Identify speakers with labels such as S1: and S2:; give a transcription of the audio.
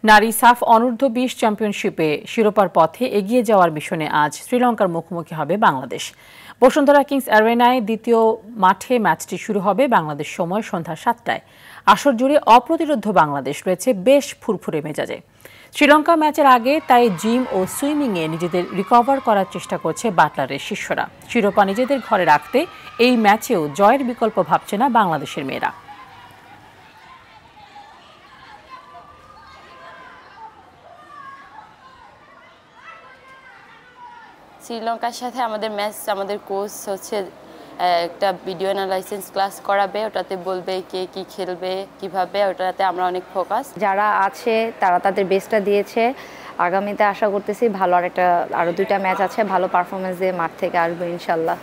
S1: নারী সাফ অনূর্ধ্ব-20 চ্যাম্পিয়নশিপে শিরোপার পথে এগিয়ে যাওয়ার মিশনে আজ শ্রীলঙ্কার মুখোমুখি হবে বাংলাদেশ। বসুন্ধরা কিংস অ্যারেনায় দ্বিতীয় মাঠে ম্যাচটি শুরু হবে বাংলাদেশ সময় সন্ধ্যা 7টায়। আসর জুড়ে অপ্রতিরোধ্য বাংলাদেশ রয়েছে বেশ ফুরফুরে মেজাজে। শ্রীলঙ্কা ম্যাচের আগে তাই জিম ও সুইমিংয়ে নিজেদের রিকভার করার চেষ্টা করছে বাটলারের শিষ্যরা। শিরোপা নিজেদের ঘরে রাখতে এই ম্যাচেও জয়ের বিকল্প ভাবছে না বাংলাদেশের মেয়েরা।
S2: শ্রীলঙ্কার সাথে আমাদের ম্যাচ, আমাদের কোচ হচ্ছে একটা ভিডিও অ্যানালাইসিস ক্লাস করাবে, ওটাতে বলবে কে কি খেলবে কিভাবে, ওটাতে আমরা অনেক ফোকাস।
S3: যারা আছে তারা তাদের বেস্টটা দিয়েছে। আগামীতে আশা করতেছি আরো 2টা ম্যাচ আছে, ভালো পারফরমেন্স দিয়ে মাঠ থেকে আসবে ইনশাল্লাহ।